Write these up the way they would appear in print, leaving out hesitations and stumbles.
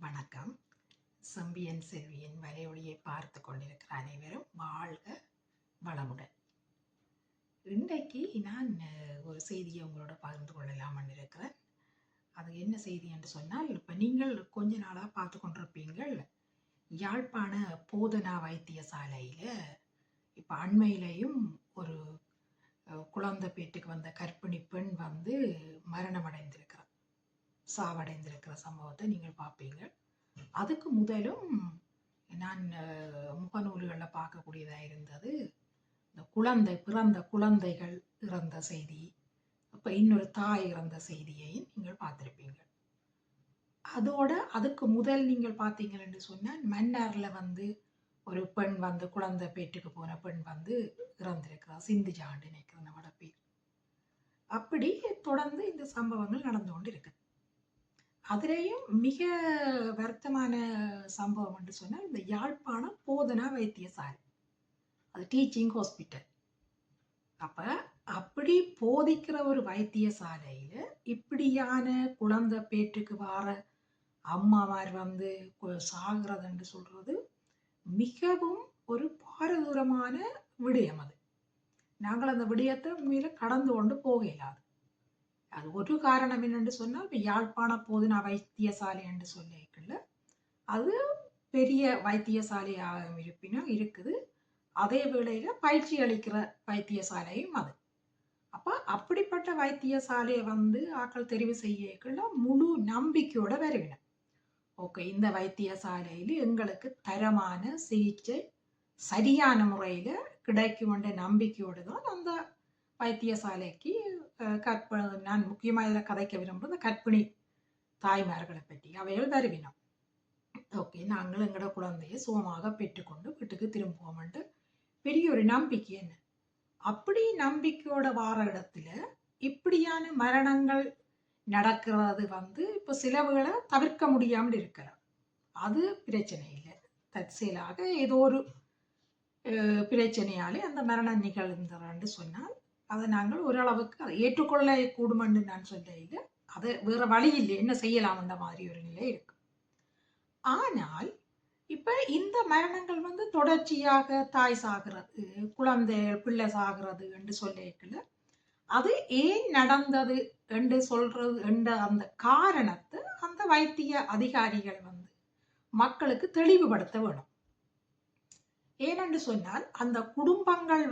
வணக்கம். செம்பியன் செல்வியின் வலையொலியை பார்த்து கொண்டிருக்கிற அனைவரும் வாழ்க வளமுடன். இன்றைக்கு நான் ஒரு செய்தியை உங்களோட பகிர்ந்து கொள்ளலாம்னு இருக்கிறேன். அது என்ன செய்தி என்று சொன்னால், இப்போ நீங்கள் கொஞ்ச நாளாக பார்த்து கொண்டிருப்பீங்கள், யாழ்ப்பாண போதனா வைத்தியசாலையில் இப்போ அண்மையிலையும் ஒரு குழந்தை பேட்டுக்கு வந்த கர்ப்பிணி பெண் மரணமடைந்திருக்கிறார், சாவடைந்திருக்கிற சம்பவத்தை நீங்கள் பார்ப்பீங்க. அதுக்கு முதலும் நான் முகநூல்களில் பார்க்கக்கூடியதாக இருந்தது, இந்த பிறந்த குழந்தைகள் இறந்த செய்தி, இப்போ இன்னொரு தாய் இறந்த செய்தியையும் நீங்கள் பார்த்துருப்பீங்க. அதோட அதுக்கு முதல் நீங்கள் பார்த்தீங்கள் என்று சொன்னால், மன்னாரில் ஒரு பெண் குழந்தை பேட்டுக்கு போன பெண் இறந்திருக்கிறார், சிந்துஜாண்டு நினைக்கிற நம்மட பேர். அப்படி தொடர்ந்து இந்த சம்பவங்கள் நடந்து கொண்டு இருக்குது. அதிலேயும் மிக வருத்தமான சம்பவம் என்று சொன்னால், இந்த யாழ்ப்பாணம் போதனா வைத்தியசாலை, அது டீச்சிங் ஹாஸ்பிட்டல். அப்படி போதிக்கிற ஒரு வைத்தியசாலையில இப்படியான குழந்தை பேட்டுக்கு வார அம்மாமார் சாகிறது என்று சொல்றது மிகவும் ஒரு பாரதூரமான விடயம். அது நாங்கள் அந்த விடயத்தை உண்மையில கடந்து கொண்டு போக இயலாது. அது ஒரு காரணம் என்னென்று சொன்னால், இப்போ யாழ்ப்பாண போதனா வைத்தியசாலை என்று சொல்லிக்கல, அது பெரிய வைத்தியசாலையாக இருப்பினும் இருக்குது. அதே வேளையில பயிற்சி அளிக்கிற வைத்தியசாலையும் அது. அப்போ அப்படிப்பட்ட வைத்தியசாலையை ஆக்கள் தெரிவு செய்யக்குள்ள முழு நம்பிக்கையோட வருவினோம். ஓகே, இந்த வைத்தியசாலையில் எங்களுக்கு தரமான சிகிச்சை சரியான முறையில் கிடைக்கும் என்ற நம்பிக்கையோடு தான் அந்த வைத்தியசாலைக்கு நான் முக்கியமாக இதில் கதைக்க விரும்புகிறது கர்ப்பிணி தாய்மார்களை பற்றி. அவைகள் வருவினோம். ஓகே, நாங்கள் எங்களோட குழந்தையை சுகமாக பெற்றுக்கொண்டு வீட்டுக்கு திரும்புவோம்ன்ட்டு பெரிய ஒரு நம்பிக்கை. என்ன அப்படி நம்பிக்கையோட வார இடத்துல இப்படியான மரணங்கள் நடக்கிறது இப்போ சிலவுகளை தவிர்க்க முடியாமல் இருக்கிறார். அது பிரச்சனை இல்லை, தற்செயலாக ஏதோ ஒரு பிரச்சனையாலே அந்த மரணம் நிகழ்ந்தான்னு சொன்னால் அதை நாங்கள் ஓரளவுக்கு அதை ஏற்றுக்கொள்ள கூடுமென்று நான் சொல்ல, அது வேற வழி இல்லை, என்ன செய்யலாம் அந்த மாதிரி ஒரு நிலை இருக்கு. ஆனால் இப்ப இந்த மரணங்கள் தொடர்ச்சியாக தாய் சாகிறது, பிள்ளை சாகிறது என்று சொல்லிக்கல, அது ஏன் நடந்தது என்று சொல்றது என்ற அந்த காரணத்தை அந்த வைத்திய அதிகாரிகள் மக்களுக்கு தெளிவுபடுத்த வேணும். ஏனென்று சொன்னால், அந்த குடும்பங்கள்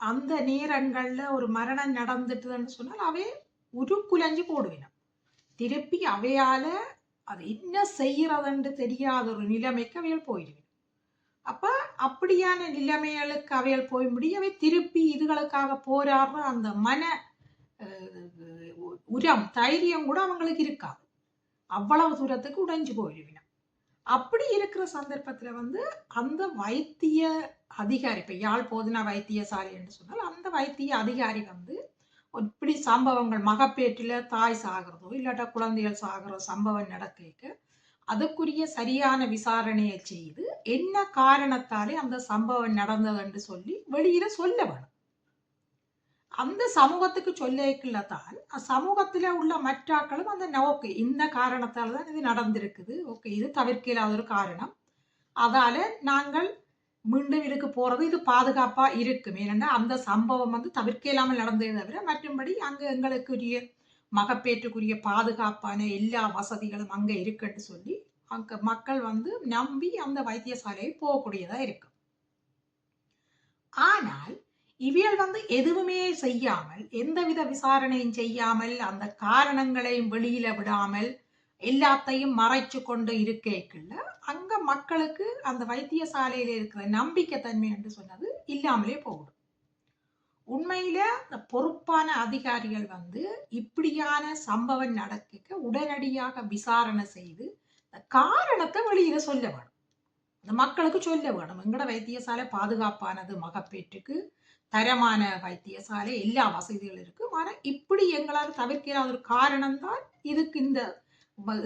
அந்த நேரங்கள்ல ஒரு மரணம் நடந்துட்டுன்னு சொன்னால் அவை உருக்குலைஞ்சு போடுவினோம். திருப்பி அவையால அது என்ன செய்யறதுன்னு தெரியாத ஒரு நிலைமைக்கு அவைகள் போயிடுவினோம். அப்ப அப்படியான நிலைமைகளுக்கு அவைகள் போய் முடியவே திருப்பி இதுகளுக்காக போராடுற அந்த மன தைரியம் கூட அவங்களுக்கு இருக்காது. அவ்வளவு தூரத்துக்கு உடைஞ்சு போயிடுவினோம். அப்படி இருக்கிற சந்தர்ப்பத்துல அந்த வைத்திய அதிகாரி, இப்ப யாழ் போதனா வைத்தியசாலை என்று சொன்னால் அந்த வைத்திய அதிகாரி இப்படி சம்பவங்கள் மகப்பேற்றில தாய் சாகிறதோ இல்லாட்டா குழந்தைகள் சாகிற சம்பவம் நடக்க அதுக்குரிய சரியான விசாரணையை செய்து என்ன காரணத்தாலே அந்த சம்பவம் நடந்தது என்று சொல்லி வெளியில சொல்ல வேணும். அந்த சமூகத்துக்கு சொல்லதான் சமூகத்துல உள்ள மற்றாக்களும் அந்த நோக்கு இந்த காரணத்தால தான் இது நடந்திருக்குது, ஓகே இது தவிர்க்க இல்லாத ஒரு காரணம், அதால நாங்கள் மீண்டும் இதுக்கு போறது இது பாதுகாப்பா இருக்கும். ஏன்னா அந்த சம்பவம் தவிர்க்க இல்லாமல் நடந்ததை தவிர மற்றும்படி அங்க எங்களுக்குரிய மகப்பேற்றுக்குரிய பாதுகாப்பான எல்லா வசதிகளும் அங்க இருக்குன்னு சொல்லி அங்க மக்கள் நம்பி அந்த வைத்தியசாலையை போகக்கூடியதா இருக்கும். ஆனால் இவியல் எதுவுமே செய்யாமல், எந்தவித விசாரணையும் செய்யாமல், அந்த காரணங்களையும் வெளியில விடாமல் எல்லாத்தையும் மறைச்சு கொண்டு இருக்கேக்குள்ள அங்க மக்களுக்கு அந்த வைத்தியசாலையில இருக்கிற நம்பிக்கை தன்மை என்று சொன்னது இல்லாமலே போகும். உண்மையில இந்த பொறுப்பான அதிகாரிகள் இப்படியான சம்பவம் நடக்க உடனடியாக விசாரணை செய்து காரணத்தை வெளியில சொல்ல வேணும், அந்த மக்களுக்கு சொல்ல வேணும். எங்கட வைத்தியசாலை பாதுகாப்பானது, மகப்பேற்றுக்கு தரமான வைத்தியசாலை, எல்லா வசதிகளும் இருக்கு, ஆனா இப்படி எங்களால் தவிர்க்கிற ஒரு காரணம் தான் இதுக்கு இந்த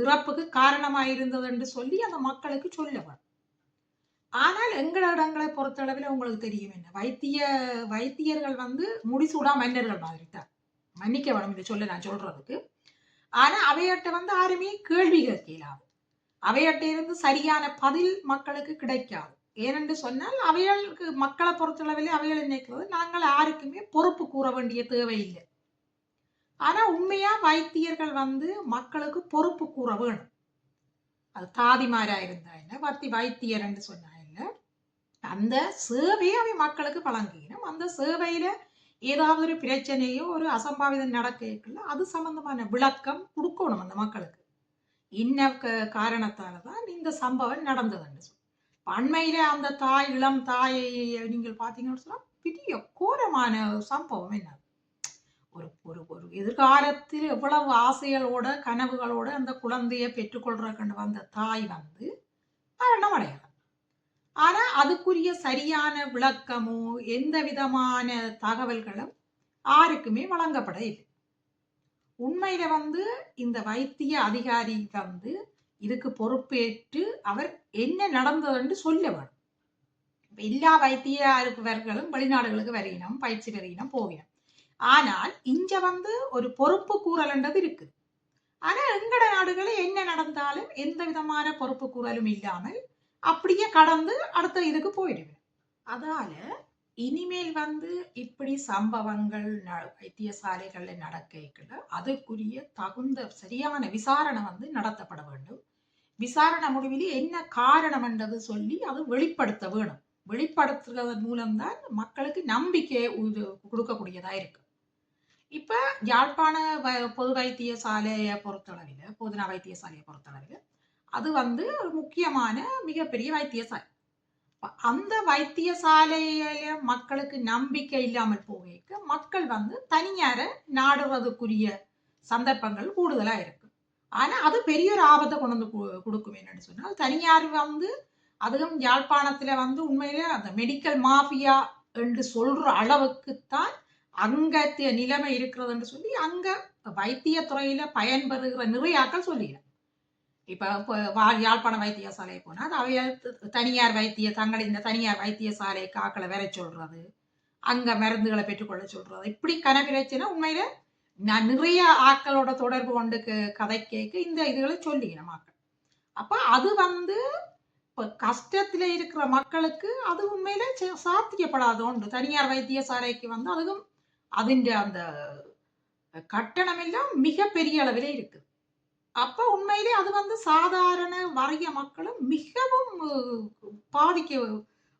இறப்புக்கு காரணமா இருந்தது என்று சொல்லி அந்த மக்களுக்கு சொல்ல வேணும். ஆனால் எங்களிடங்களை பொறுத்தளவில் உங்களுக்கு தெரியும், என்ன வைத்தியர்கள் முடிசூடா மன்னர்கள் மாதிரி தான், மன்னிக்க வேணும் இந்த சொல்ல நான் சொல்றதுக்கு. ஆனா அவையிட்ட யாருமே கேள்வி கேட்கலாது. அவையிட்ட இருந்து சரியான பதில் மக்களுக்கு கிடைக்காது. ஏனென்று சொன்னால் அவைகளுக்கு மக்களை பொறுத்தளவில் அவைகள் நினைக்கிறது நாங்கள் யாருக்குமே பொறுப்பு கூற வேண்டிய தேவையில்லை. ஆனா உண்மையா வைத்தியர்கள் மக்களுக்கு பொறுப்பு கூற வேணும். அது தாதிமாரா இருந்தா என்ன, வைத்தியர் என்று சொன்னா என்ன, அந்த சேவையை அவை மக்களுக்கு வழங்கினோம். அந்த சேவையில ஏதாவது ஒரு பிரச்சனையோ ஒரு அசம்பாவிதம் நடக்கல அது சம்பந்தமான விளக்கம் கொடுக்கணும் அந்த மக்களுக்கு. இன்ன காரணத்தாலதான் இந்த சம்பவம் நடந்ததுன்னு சொல்லி. அண்மையில அந்த இளம் தாயை நீங்கள் பாத்தீங்கன்னு சொன்னா பெரிய கோரமான சம்பவம் என்ன. ஒரு ஒரு ஒரு எதிர்காலத்தில் எவ்வளவு ஆசைகளோட கனவுகளோட அந்த குழந்தையை பெற்றுக்கொள்றதுக்கு வந்த தாய் மரணம் அடையலாம். ஆனா அதுக்குரிய சரியான விளக்கமோ எந்த விதமான தகவல்களும் யாருக்குமே வழங்கப்பட இல்லை. உண்மையில இந்த வைத்திய அதிகாரி இதுக்கு பொறுப்பேற்று அவர் என்ன நடந்ததுன்னு சொல்ல வேணும். எல்லா வைத்தியர்களும் வெளிநாடுகளுக்கு வரையினோம், பயிற்சி பெறுகினோம், போகினோம். ஆனால் இங்க ஒரு பொறுப்பு கூறல்ன்றது இருக்கு. ஆனா எங்கட நாடுகளில் என்ன நடந்தாலும் எந்த விதமான பொறுப்பு கூறலும் இல்லாமல் அப்படியே கடந்து அடுத்த இதுக்கு போயிடுவேன். அதால இனிமேல் இப்படி சம்பவங்கள் வைத்தியசாலைகள்ல நடக்கல அதுக்குரிய தகுந்த சரியான விசாரணை நடத்தப்பட வேண்டும். விசாரணை முடிவில் என்ன காரணம் என்றது சொல்லி அது வெளிப்படுத்த வேணும். வெளிப்படுத்துவதன் மூலம்தான் மக்களுக்கு நம்பிக்கை கொடுக்கக்கூடியதா இருக்கு. இப்ப யாழ்ப்பாண பொது வைத்தியசாலையை பொறுத்தளவில், போதனா வைத்தியசாலையை பொறுத்தளவில் அது ஒரு முக்கியமான மிகப்பெரிய வைத்தியசாலை. அந்த வைத்தியசாலையில மக்களுக்கு நம்பிக்கை இல்லாமல் போக மக்கள் தனியார நாடுறதுக்குரிய சந்தர்ப்பங்கள் கூடுதலா இருக்கு. ஆனா அது பெரிய ஒரு ஆபத்தை கொண்டு வந்து கொடுக்கும். என்னன்னு சொன்னால் தனியார் அதுவும் யாழ்ப்பாணத்துல உண்மையிலே அந்த மெடிக்கல் மாஃபியா என்று சொல்ற அளவுக்குத்தான் அங்க நிலைமை இருக்கிறது என்று சொல்லி அங்க வைத்தியத்துறையில பயன்பெறுகிற நிறைய ஆட்கள் சொல்லிடுறேன். இப்ப யாழ்ப்பாண வைத்தியசாலை போனா அவைய தனியார் தங்களின் தனியார் வைத்தியசாலை காக்களை வர சொல்றது, அங்க மருந்துகளை பெற்றுக்கொள்ள சொல்றது, இப்படி கனப்பிரச்சனை உண்மையில நான் நிறைய ஆட்களோட தொடர்பு கொண்டு கதை கேட்க இந்த இதுகளை சொல்லிக்கணும் மக்கள். அப்ப அது இப்ப கஷ்டத்துல இருக்கிற மக்களுக்கு அது உண்மையில சாத்தியப்படாத ஒன்று. தனியார் வைத்தியசாலைக்கு அதுவும் அதிന്റെ அந்த கட்டணம் எல்லாம் மிக பெரிய அளவில் இருக்கு. அப்ப உண்மையிலே அது சாதாரண வறிய மக்களும் மிகவும்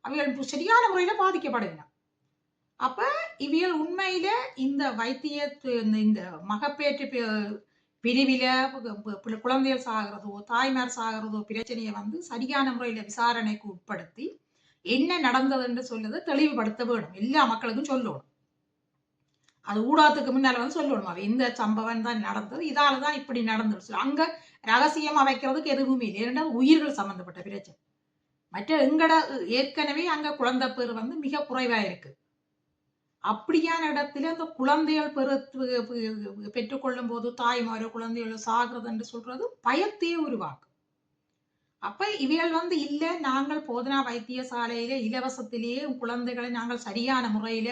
அவைகள் சரியான முறையில பாதிக்கப்படுகின்றன. அப்ப இவைகள் உண்மையில இந்த வைத்திய இந்த மகப்பேற்று பிரிவில குழந்தைகள் சாகிறதோ தாய்மார் சாகிறதோ பிரச்சனையை சரியான முறையில விசாரணைக்கு உட்படுத்தி என்ன நடந்தது என்று சொல்லுறது தெளிவுபடுத்த வேணும். எல்லா மக்களுக்கும் சொல்லணும். அது ஊடகத்துக்கு முன்னால சொல்லணும். அவ இந்த சம்பவம் தான் நடந்தது, இதாலதான் இப்படி நடந்துருச்சு. அங்க ரகசியமா வைக்கிறதுக்கு எதுவுமே இல்லை. இரண்டாவது உயிர்கள் சம்பந்தப்பட்ட பிரச்சனை. மற்ற எங்கட ஏற்கனவே அங்க குழந்தை பேர் மிக குறைவா இருக்கு. அப்படியான இடத்துல அந்த குழந்தைகள் பெற்றுக்கொள்ளும் போது தாய்மாரோ குழந்தைகள் சாகிறது என்று சொல்றது பயத்தையே உருவாக்கும். அப்ப இவைகள் இல்ல நாங்கள் போதனா வைத்தியசாலையில இலவசத்திலேயே குழந்தைகளை நாங்கள் சரியான முறையில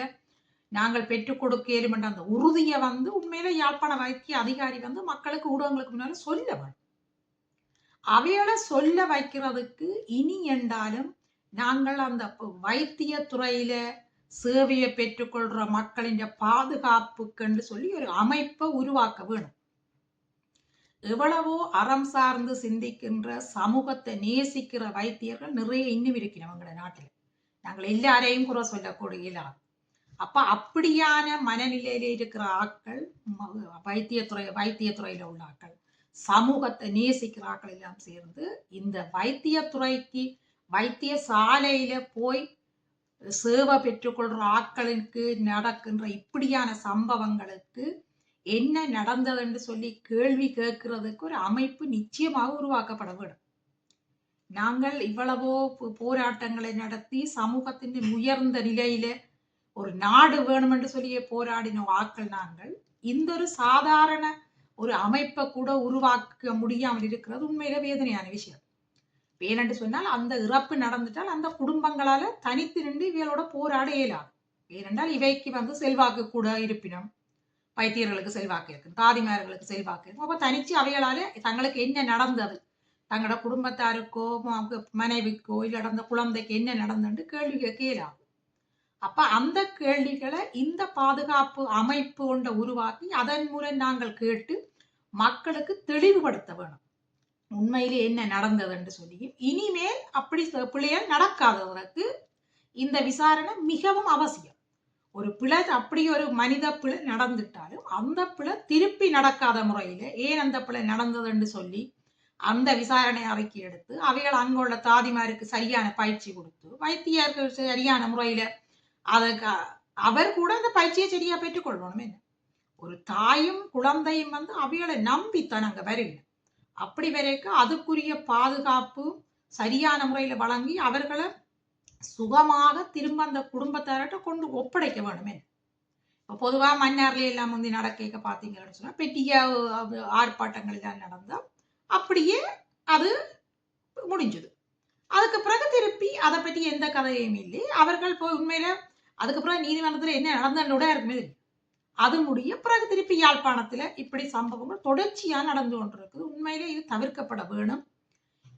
நாங்கள் பெற்றுக் கொடுக்கலும் என்ற அந்த உறுதியை உண்மையில யாழ்ப்பாண வைத்திய அதிகாரி மக்களுக்கு ஊடகங்களுக்கு முன்னால சொல்ல வேண்டும். அவைகளை சொல்ல வைக்கிறதுக்கு இனி என்றாலும் நாங்கள் அந்த வைத்திய துறையில சேவையை பெற்றுக்கொள்ற மக்களின் பாதுகாப்புக்கு சொல்லி ஒரு அமைப்பை உருவாக்க வேணும். எவ்வளவோ அறம் சார்ந்து சிந்திக்கின்ற சமூகத்தை நேசிக்கிற வைத்தியர்கள் நிறைய இன்னும் இருக்கிறோம் எங்களோட நாட்டில். நாங்கள் எல்லாரையும் குறை சொல்லக்கூடிய. அப்ப அப்படியான மனநிலையில இருக்கிற ஆட்கள் வைத்தியத்துறையில உள்ள ஆட்கள் சமூகத்தை நேசிக்கிற ஆட்கள் எல்லாம் சேர்ந்து இந்த வைத்தியத்துறைக்கு வைத்தியசாலையில போய் சேவை பெற்றுக்கொள்ற ஆட்களுக்கு நடக்கின்ற இப்படியான சம்பவங்களுக்கு என்ன நடந்தது என்று சொல்லி கேள்வி கேட்கிறதுக்கு ஒரு அமைப்பு நிச்சயமாக உருவாக்கப்பட வேண்டும். நாங்கள் இவ்வளவோ போராட்டங்களை நடத்தி சமூகத்தின் உயர்ந்த நிலையில ஒரு நாடு வேணும் என்று சொல்லி போராடின ஆட்கள் நாங்கள் இந்த ஒரு சாதாரண ஒரு அமைப்பை கூட உருவாக்க முடியாமல் இருக்கிறது உண்மையில வேதனையான விஷயம். ஏனென்று சொன்னால் அந்த இறப்பு நடந்துட்டால் அந்த குடும்பங்களால தனித்து நின்று இவைகளோட போராட இயலாது. ஏனென்றால் இவைக்கு செல்வாக்கு கூட இருப்பினும் வைத்தியர்களுக்கு செல்வாக்கு இருக்கு, தாதிமார்களுக்கு செல்வாக்கு இருக்கும். அப்ப தனிச்சு அவைகளால தங்களுக்கு என்ன நடந்தது தங்களோட குடும்பத்தாருக்கோ மனைவிக்கோ இல்லை நடந்த குழந்தைக்கு என்ன நடந்துட்டு கேள்வி கேட்கலாம். அப்ப அந்த கேள்விகளை இந்த பாதுகாப்பு அமைப்பு கொண்ட உருவாக்கி அதன் மூலம் நாங்கள் கேட்டு மக்களுக்கு தெளிவுபடுத்த வேணும். உண்மையிலே என்ன நடந்தது என்று சொல்லி இனிமேல் அப்படி பிள்ளைகள் நடக்காதவருக்கு இந்த விசாரணை மிகவும் அவசியம். ஒரு பிழை அப்படி ஒரு மனித பிழை நடந்துட்டாலும் அந்த பிழை திருப்பி நடக்காத முறையில ஏன் அந்த பிழை நடந்தது என்று சொல்லி அந்த விசாரணை அறிக்கை எடுத்து அவைகள் அங்குள்ள தாதிமாருக்கு சரியான பயிற்சி கொடுத்து வைத்தியர்கள் சரியான முறையில அதுக்கு அவர் கூட அந்த பயிற்சியை சரியா பெற்றுக்கொள்ளணும். என்ன ஒரு தாயும் குழந்தையும் அவைகளை நம்பித்தான் அங்க வரையில அப்படி வரைக்கும் அதுக்குரிய பாதுகாப்பு சரியான முறையில வழங்கி அவர்களை சுகமாக திரும்ப அந்த குடும்பத்தார்கிட்ட கொண்டு ஒப்படைக்க வேணுமே. பொதுவா மன்னார்ல எல்லாம் முந்தி நடக்க பாத்தீங்கன்னு சொன்னா பெரிய ஆர்ப்பாட்டங்கள் எல்லாம் நடந்தா அப்படியே அது முடிஞ்சது. அதுக்கு பிறகு திருப்பி அதை பற்றி எந்த கதையும் இல்லை. அவர்கள் போய் உண்மையில அதுக்கப்புறம் நீதிமன்றத்துல என்ன நடந்தோட இருக்குமே அது முடிய பிறகு திருப்பி யாழ்ப்பாணத்துல இப்படி சம்பவங்கள் தொடர்ச்சியா நடந்து கொண்டிருக்குது. உண்மையிலே இது தவிர்க்கப்பட வேணும்.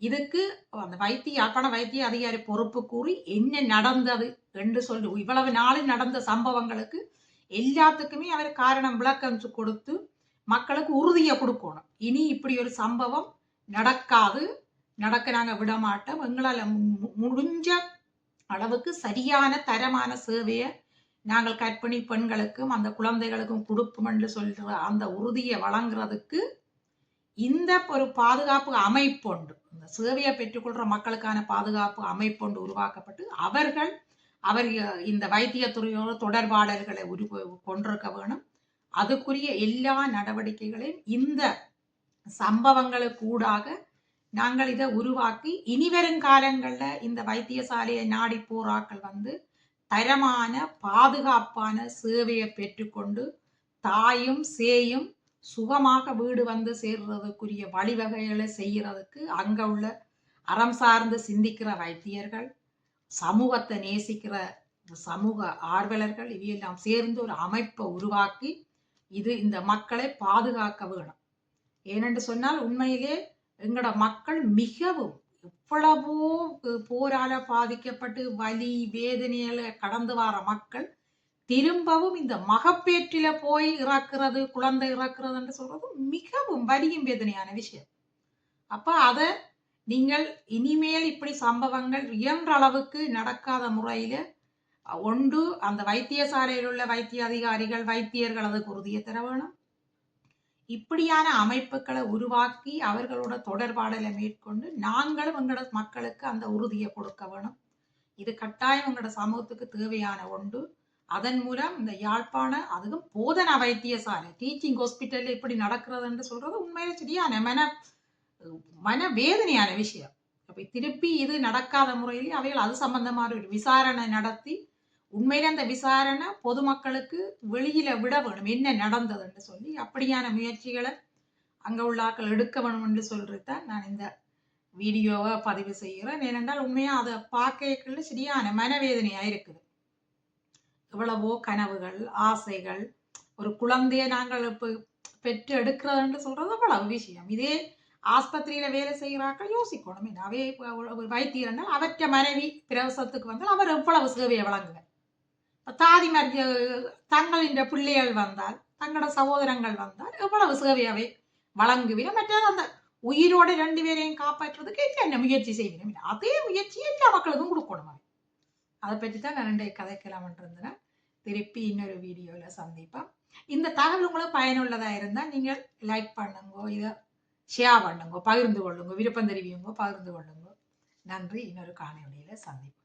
இதுக்கு அந்த யாழ்ப்பாண வைத்திய அதிகாரி பொறுப்பு கூறி என்ன நடந்தது என்று சொல்லி இவ்வளவு நாளில் நடந்த சம்பவங்களுக்கு எல்லாத்துக்குமே அவர் காரணம் விளக்கம் கொடுத்து மக்களுக்கு உறுதியை கொடுக்கணும். இனி இப்படி ஒரு சம்பவம் நடக்காது, நடக்க நாங்க விட மாட்டோம். எங்களால் முடிஞ்ச அளவுக்கு சரியான தரமான சேவையை நாங்கள் கற்பிணி பெண்களுக்கும் அந்த குழந்தைகளுக்கும் கொடுப்போம் என்று சொல்ற அந்த உறுதியை வழங்குறதுக்கு இந்த ஒரு பாதுகாப்பு அமைப்பொண்டு, இந்த சேவையை பெற்றுக்கொள்ற மக்களுக்கான பாதுகாப்பு அமைப்பொண்டு உருவாக்கப்பட்டு அவர் இந்த வைத்தியத்துறையோட தொடர்பாளர்களை கொண்டிருக்க வேணும். அதுக்குரிய எல்லா நடவடிக்கைகளையும் இந்த சம்பவங்களுக்கு ஊடாக நாங்கள் இதை உருவாக்கி இனிவரும் காலங்கள்ல இந்த வைத்தியசாலையை நாடி போராக்கள் தரமான பாதுகாப்பான சேவையை பெற்றுக்கொண்டு தாயும் சேயும் சுகமாக வீடு சேர்றதுக்குரிய வழிவகைகளை செய்யறதுக்கு அங்க உள்ள அறம் சார்ந்து சிந்திக்கிற வைத்தியர்கள், சமூகத்தை நேசிக்கிற சமூக ஆர்வலர்கள் இவையெல்லாம் சேர்ந்து ஒரு அமைப்பை உருவாக்கி இந்த மக்களை பாதுகாக்க வேணும். ஏனென்று சொன்னால் உண்மையிலே எங்களோட மக்கள் மிகவும் எவ்வளவோ போரால பாதிக்கப்பட்டு வலி வேதனைகளை கடந்து வர மக்கள் திரும்பவும் இந்த மகப்பேற்றில போய் இறக்குறது, குழந்தை இறக்குறது என்று சொல்றது மிகவும் வலியும் வேதனையான விஷயம். அப்ப அதை நீங்கள் இனிமேல் இப்படி சம்பவங்கள் இயன்ற அளவுக்கு நடக்காத முறையில ஒன்று அந்த வைத்தியசாலையில் உள்ள வைத்திய அதிகாரிகள் வைத்தியர்கள் அதுக்கு உறுதியை தர வேணும். இப்படியான அமைப்புகளை உருவாக்கி அவர்களோட தொடர்பாடலை மேற்கொண்டு நாங்களும் எங்களோட மக்களுக்கு அந்த உறுதியை கொடுக்க வேணும். இது கட்டாயம் எங்களோட சமூகத்துக்கு தேவையான ஒன்று. அதன் மூலம் இந்த யாழ்ப்பாண அதுவும் போதனா வைத்தியசாலை டீச்சிங் ஹாஸ்பிட்டல்ல இப்படி நடக்கிறதுன்னு சொல்றது உண்மையில சரியான மன வேதனையான விஷயம். அப்ப திருப்பி இது நடக்காத முறையிலே அவைகள் அது சம்பந்தமான ஒரு விசாரணை நடத்தி உண்மையில அந்த விசாரணை பொதுமக்களுக்கு வெளியில விட வேணும் என்ன நடந்ததுன்னு சொல்லி அப்படியான முயற்சிகளை அங்க உள்ள ஆட்கள் எடுக்க வேணும் என்று சொல்றதுதான் நான் இந்த வீடியோவை பதிவு செய்கிறேன். ஏனென்றால் உண்மையா அதை பார்க்கல சரியான மனவேதனையா இருக்குது. எவ்வளவோ கனவுகள் ஆசைகள் ஒரு குழந்தைய நாங்கள் பெற்று எடுக்கிறதுன்னு சொல்றது அவ்வளவு விஷயம். இதே ஆஸ்பத்திரியில வேலை செய்கிறார்கள் யோசிக்கணும். அவே வைத்தியர் அவற்ற மனைவி பிரவசத்துக்கு அவர் எவ்வளவு சேவையை வழங்குவார். தாதிமார் தங்களின் பிள்ளைகள் வந்தால் தங்களோட சகோதரங்கள் வந்தால் எவ்வளவு சேவையாவே வழங்குவேன். மற்றது அந்த உயிரோட 2 பேரையும் காப்பாற்றுறதுக்கு என்ன முயற்சி செய்வேன். அதே முயற்சியை எல்லா மக்களுக்கும் கொடுக்கணும். அதை பற்றி தான் நான் 2 கதைக்கலாம் இருந்தேன். திருப்பி இன்னொரு வீடியோல சந்திப்போம். இந்த தகவல் உங்களுக்கு பயனுள்ளதா இருந்தால் நீங்கள் லைக் பண்ணுங்க, இதை ஷேர் பண்ணுங்க, பகிர்ந்து கொள்ளுங்க, விருப்பம் தெரிவிங்க, பகிர்ந்து கொள்ளுங்க. நன்றி. இன்னொரு காணொளியில சந்திப்போம்.